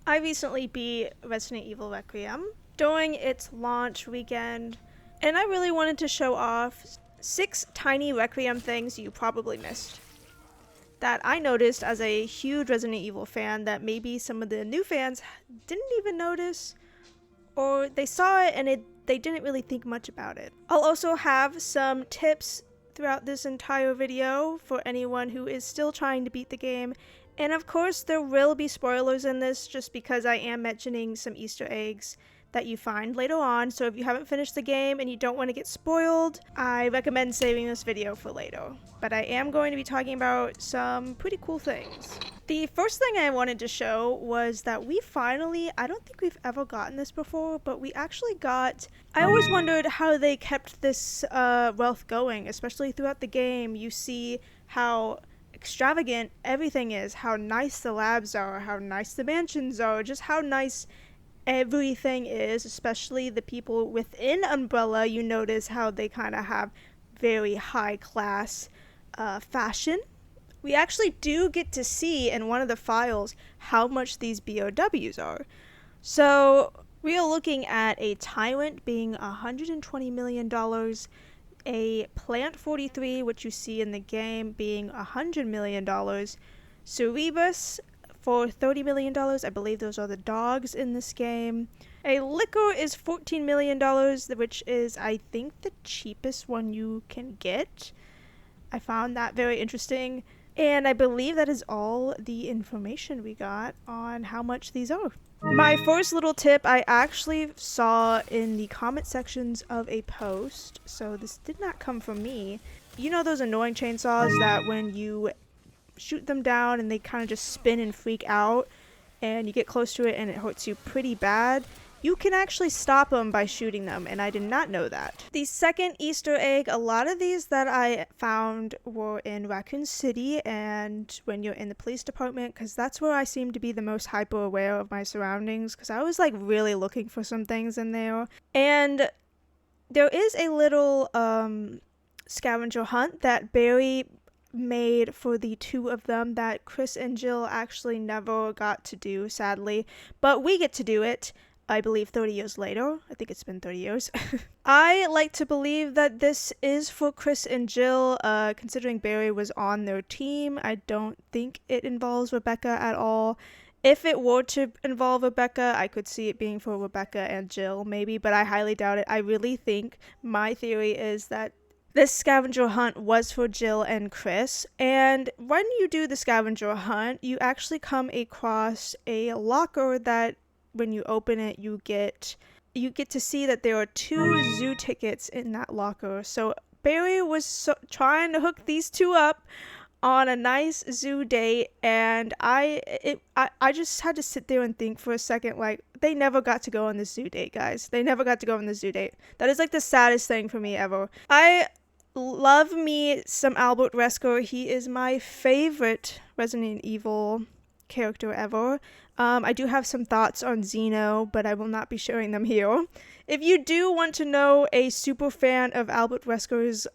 I recently beat Resident Evil Requiem during its launch weekend, and I really wanted to show off 6 tiny Requiem things you probably missed that I noticed as a huge Resident Evil fan that maybe some of the new fans didn't even notice, or they saw it and they didn't really think much about it. I'll also have some tips throughout this entire video for anyone who is still trying to beat the game. And of course, there will be spoilers in this just because I am mentioning some Easter eggs that you find later on. So if you haven't finished the game and you don't want to get spoiled, I recommend saving this video for later. But I am going to be talking about some pretty cool things. The first thing I wanted to show was that we finally, I don't think we've ever gotten this before, but we actually got, I always wondered how they kept this wealth going, especially throughout the game. You see how extravagant everything is, how nice the labs are, how nice the mansions are, just how nice everything is, especially the people within Umbrella. You notice how they kind of have very high class fashion. We actually do get to see in one of the files how much these B.O.Ws are. So we are looking at a Tyrant being $120 million, a Plant 43, which you see in the game, being $100 million, Cerebus for $30 million, I believe those are the dogs in this game. A Liquor is $14 million, which is, I think, the cheapest one you can get. I found that very interesting, and I believe that is all the information we got on how much these are. My first little tip I actually saw in the comment sections of a post, so this did not come from me. You know those annoying chainsaws that when you shoot them down and they kind of just spin and freak out and you get close to it and it hurts you pretty bad? You can actually stop them by shooting them, and I did not know that. The second Easter egg, a lot of these that I found were in Raccoon City and when you're in the police department, because that's where I seem to be the most hyper aware of my surroundings, because I was like really looking for some things in there. And there is a little scavenger hunt that Barry made for the 2 of them that Chris and Jill actually never got to do, sadly, but we get to do it. I believe 30 years later. I think it's been 30 years. I like to believe that this is for Chris and Jill, considering Barry was on their team. I don't think it involves Rebecca at all. If it were to involve Rebecca, I could see it being for Rebecca and Jill, maybe, but I highly doubt it. I really think my theory is that this scavenger hunt was for Jill and Chris, and when you do the scavenger hunt, you actually come across a locker that when you open it, you get to see that there are 2 zoo tickets in that locker. So Barry was trying to hook these 2 up on a nice zoo date, and I just had to sit there and think for a second, like, they never got to go on this zoo date, guys. They never got to go on the zoo date. That is like the saddest thing for me ever. I love me some Albert Wesker. He is my favorite Resident Evil character ever. I do have some thoughts on Zeno, but I will not be sharing them here. If you do want to know a super fan of Albert Wesker's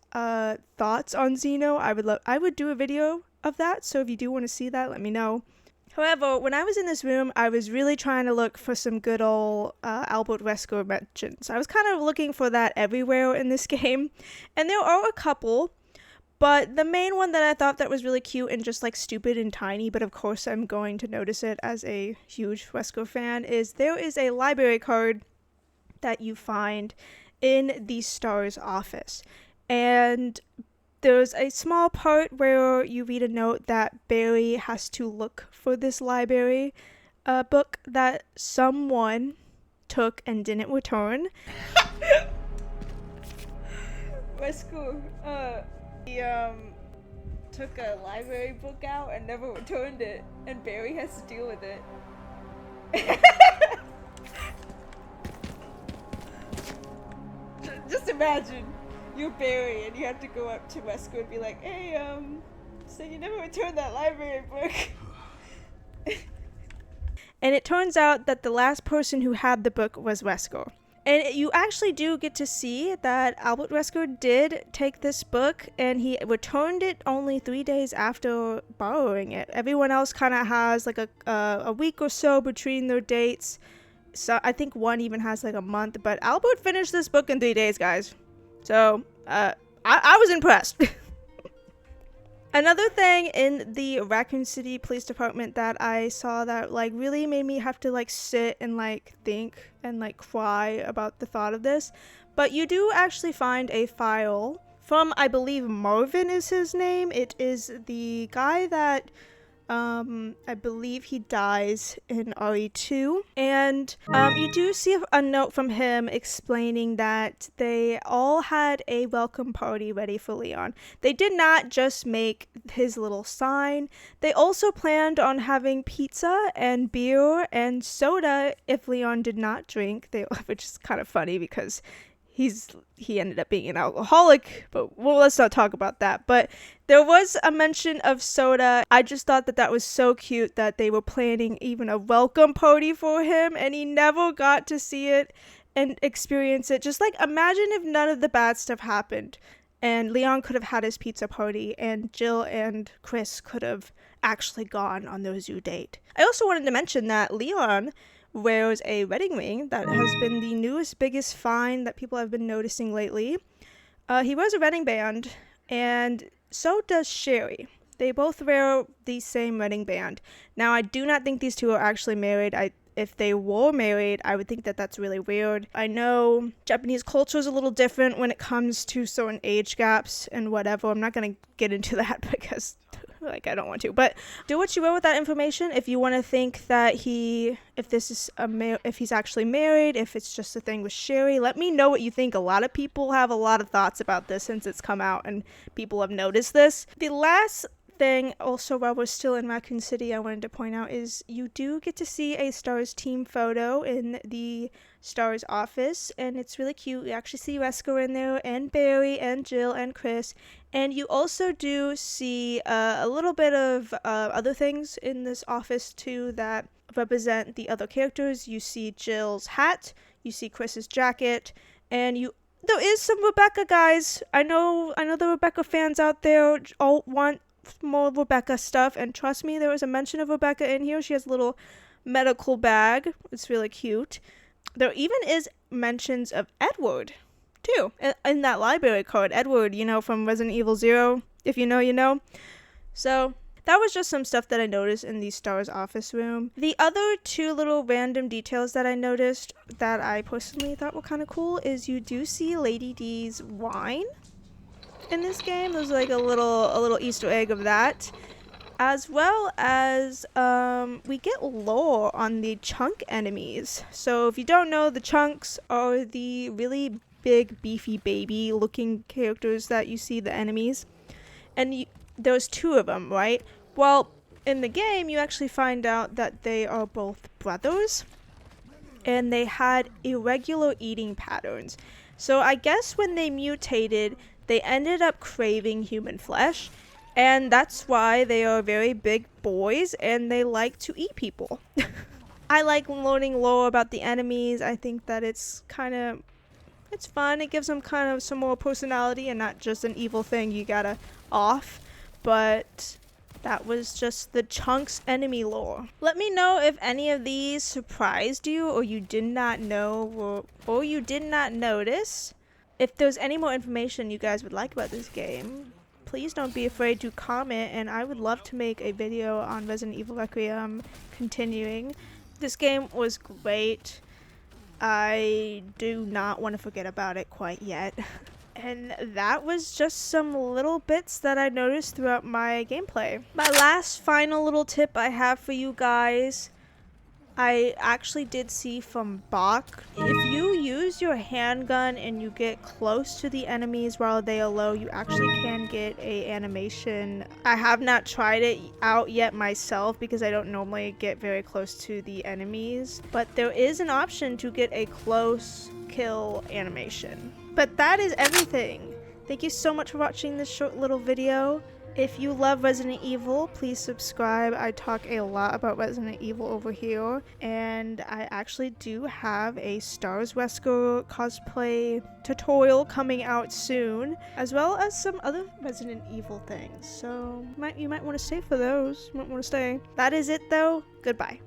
thoughts on Zeno, I would do a video of that, so if you do want to see that, let me know. However, when I was in this room, I was really trying to look for some good old Albert Wesker mentions. I was kind of looking for that everywhere in this game, and there are a couple. But the main one that I thought that was really cute and just like stupid and tiny, but of course I'm going to notice it as a huge Wesker fan, is there is a library card that you find in the Star's office. And there's a small part where you read a note that Barry has to look for this library book that someone took and didn't return. Wesker, he took a library book out and never returned it, and Barry has to deal with it. Just imagine you're Barry and you have to go up to Wesker and be like, hey, so you never returned that library book. And it turns out that the last person who had the book was Wesker. And you actually do get to see that Albert Wesker did take this book and he returned it only 3 days after borrowing it. Everyone else kind of has like a week or so between their dates. So I think one even has like a month, but Albert finished this book in 3 days, guys. So I was impressed. Another thing in the Raccoon City Police Department that I saw that like really made me have to like sit and like think and like cry about the thought of this, but you do actually find a file from, I believe Marvin is his name. It is the guy that I believe he dies in RE2, and you do see a note from him explaining that they all had a welcome party ready for Leon. They did not just make his little sign, they also planned on having pizza and beer and soda if Leon did not drink, which is kind of funny because he ended up being an alcoholic, but well, let's not talk about that. But there was a mention of soda. I just thought that was so cute that they were planning even a welcome party for him and he never got to see it and experience it. Just like imagine if none of the bad stuff happened and Leon could have had his pizza party and Jill and Chris could have actually gone on their zoo date. I also wanted to mention that Leon wears a wedding ring. That has been the newest biggest find that people have been noticing lately. He wears a wedding band, and so does Sherry. They both wear the same wedding band. Now, I do not think these two are actually married. If they were married, I would think that that's really weird. I know Japanese culture is a little different when it comes to certain age gaps and whatever. I'm not going to get into that because I don't want to, but do what you will with that information. If you want to think that if he's actually married, if it's just a thing with Sherry, let me know what you think. A lot of people have a lot of thoughts about this since it's come out and people have noticed this. The last thing also, while we're still in Raccoon City, I wanted to point out is you do get to see a STARS team photo in the STARS office, and it's really cute. You actually see Wesker in there, and Barry, and Jill, and Chris, and you also do see a little bit of other things in this office too that represent the other characters. You see Jill's hat, you see Chris's jacket, and there is some Rebecca, guys. I know the Rebecca fans out there all want more Rebecca stuff, and trust me, there was a mention of Rebecca in here. She has a little medical bag. It's really cute. There even is mentions of Edward too in that library card. Edward, from Resident Evil 0. If you know, you know. So that was just some stuff that I noticed in the STARS office room. The other two little random details that I noticed that I personally thought were kind of cool is you do see Lady D's wine in this game. There's like a little Easter egg of that, as well as we get lore on the chunk enemies. So if you don't know, the chunks are the really big beefy baby looking characters that you see, the enemies, and there's two of them, right? Well, in the game you actually find out that they are both brothers and they had irregular eating patterns. So I guess when they mutated, they ended up craving human flesh, and that's why they are very big boys and they like to eat people. I like learning lore about the enemies. I think that it's fun. It gives them kind of some more personality and not just an evil thing you gotta off. But that was just the chunks enemy lore. Let me know if any of these surprised you or you did not know or you did not notice. If there's any more information you guys would like about this game, please don't be afraid to comment, and I would love to make a video on Resident Evil Requiem continuing. This game was great. I do not want to forget about it quite yet. And that was just some little bits that I noticed throughout my gameplay. My last final little tip I have for you guys, I actually did see from Bach. If you use your handgun and you get close to the enemies while they are low, you actually can get a animation. I have not tried it out yet myself because I don't normally get very close to the enemies, but there is an option to get a close kill animation. But that is everything. Thank you so much for watching this short little video. If you love Resident Evil, please subscribe. I talk a lot about Resident Evil over here, and I actually do have a Stars Wesker cosplay tutorial coming out soon, as well as some other Resident Evil things. So you might want to stay for those. You might want to stay. That is it though. Goodbye.